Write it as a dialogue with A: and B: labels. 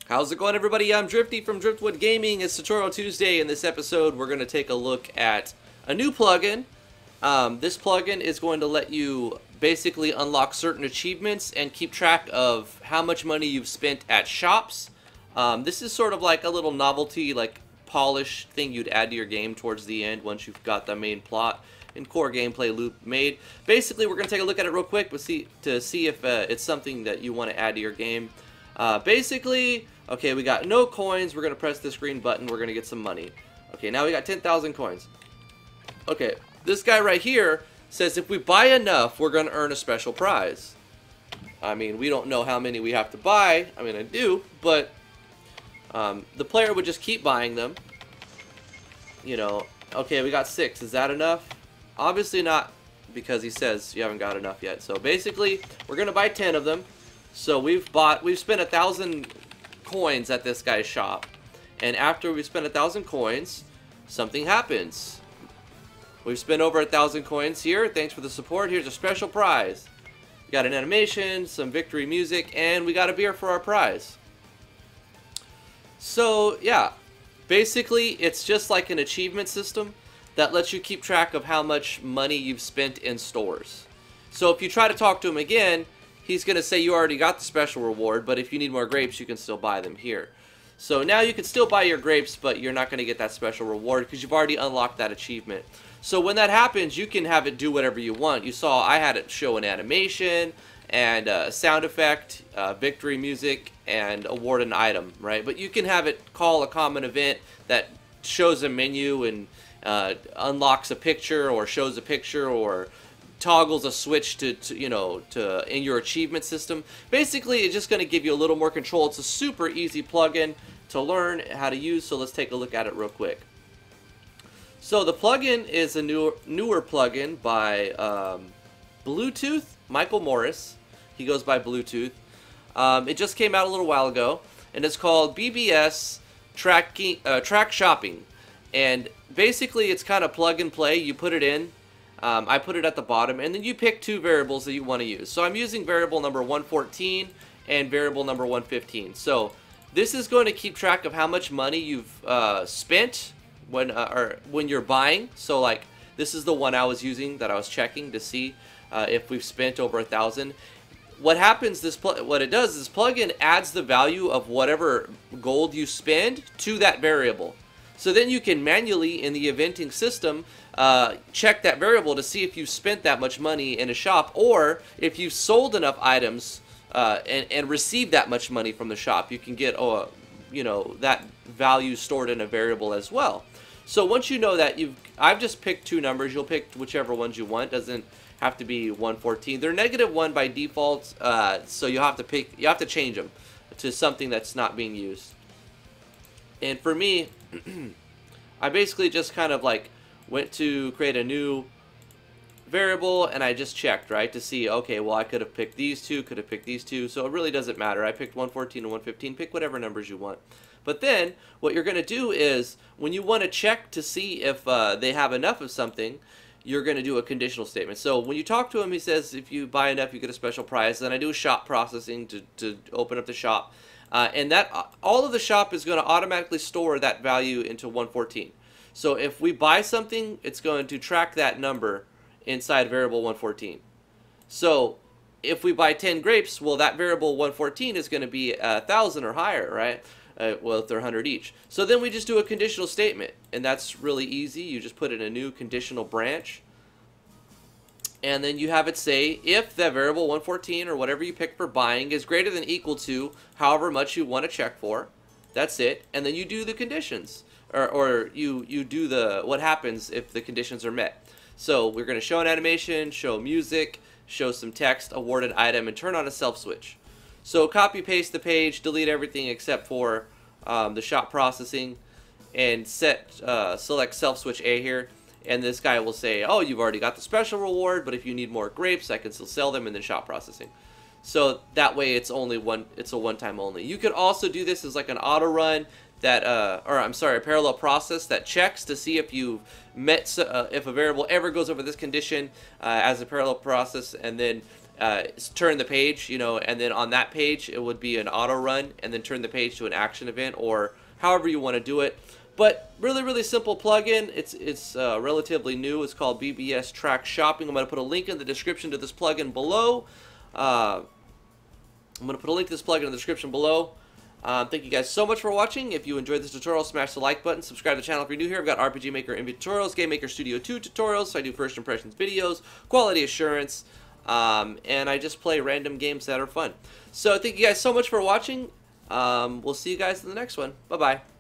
A: How's it going, everybody? I'm Drifty from Driftwood Gaming. It's Tutorial Tuesday. In this episode, we're going to take a look at a new plugin. This plugin is going to let you basically unlock certain achievements and keep track of how much money you've spent at shops. This is sort of like a little novelty, like polish thing you'd add to your game towards the end once you've got the main plot and core gameplay loop made. Basically, we're going to take a look at it real quick to see if it's something that you want to add to your game. Basically, okay, we got no coins. We're going to press this green button. We're going to get some money. Okay, now we got 10,000 coins. Okay, this guy right here says if we buy enough, we're going to earn a special prize. I mean, we don't know how many we have to buy. I mean, I do, but the player would just keep buying them. You know, okay, we got 6. Is that enough? Obviously not, because he says you haven't got enough yet. So basically, we're going to buy 10 of them. So we've spent 1,000 coins at this guy's shop, and after we spent 1,000 coins, something happens. We've spent over 1,000 coins here. Thanks for the support. Here's a special prize. We got an animation, some victory music, and we got a beer for our prize. So yeah, basically it's just like an achievement system that lets you keep track of how much money you've spent in stores. So if you try to talk to him again, he's going to say you already got the special reward, but if you need more grapes, you can still buy them here. So now you can still buy your grapes, but you're not going to get that special reward because you've already unlocked that achievement. So when that happens, you can have it do whatever you want. You saw I had it show an animation and a sound effect, victory music, and award an item, right? But you can have it call a common event that shows a menu and unlocks a picture or shows a picture or toggles a switch to in your achievement system. Basically, it's just going to give you a little more control. It's a super easy plugin to learn how to use, so let's take a look at it real quick. So the plugin is a newer plugin by Bluetooth Michael Morris. He goes by Bluetooth. It just came out a little while ago, and it's called BBS Track Shopping. And basically, it's kind of plug and play. You put it in. I put it at the bottom, and then you pick 2 variables that you want to use. So I'm using variable number 114 and variable number 115. So this is going to keep track of how much money you've spent when you're buying. So like this is the one I was using that I was checking to see if we've spent over 1,000. What happens? What it does is this plugin adds the value of whatever gold you spend to that variable. So then you can manually, in the eventing system, check that variable to see if you've spent that much money in a shop, or if you've sold enough items and received that much money from the shop. You can get that value stored in a variable as well. So once you know that, I've just picked 2 numbers. You'll pick whichever ones you want. Doesn't have to be 114. They're -1 by default, so you have to change them to something that's not being used. And for me, I basically just kind of like went to create a new variable, and I just checked, right, to see, okay, well, I could have picked these 2, could have picked these 2, so it really doesn't matter. I picked 114 and 115. Pick whatever numbers you want. But then what you're going to do is when you want to check to see if they have enough of something, you're going to do a conditional statement. So when you talk to him, he says if you buy enough, you get a special prize. Then I do shop processing to open up the shop. And that all of the shop is going to automatically store that value into 114. So if we buy something, it's going to track that number inside variable 114. So if we buy 10 grapes, well, that variable 114 is going to be 1,000 or higher, right? Well, if they're 100 each. So then we just do a conditional statement, and that's really easy. You just put in a new conditional branch, and then you have it say if the variable 114 or whatever you pick for buying is greater than or equal to however much you want to check for. That's it. And then you do the conditions, or you do what happens if the conditions are met. So we're going to show an animation, show music, show some text, award an item, and turn on a self switch. So copy paste the page, delete everything except for the shop processing, and select self switch A here. And this guy will say, oh, you've already got the special reward, but if you need more grapes, I can still sell them in the shop processing. So that way it's a one-time only. You could also do this as like an auto run that, or I'm sorry, a parallel process that checks to see if you've met, if a variable ever goes over this condition as a parallel process, and then turn the page, you know, and then on that page it would be an auto run, and then turn the page to an action event, or however you want to do it. But really simple plugin. It's relatively new. It's called BBS Track Shopping. I'm going to put a link in the description to this plugin below. I'm going to put a link to this plugin in the description below. Thank you guys so much for watching. If you enjoyed this tutorial, smash the like button. Subscribe to the channel if you're new here. I've got RPGMMV tutorials, Game Maker Studio 2 tutorials. So I do first impressions videos, quality assurance, and I just play random games that are fun. So thank you guys so much for watching. We'll see you guys in the next one. Bye-bye.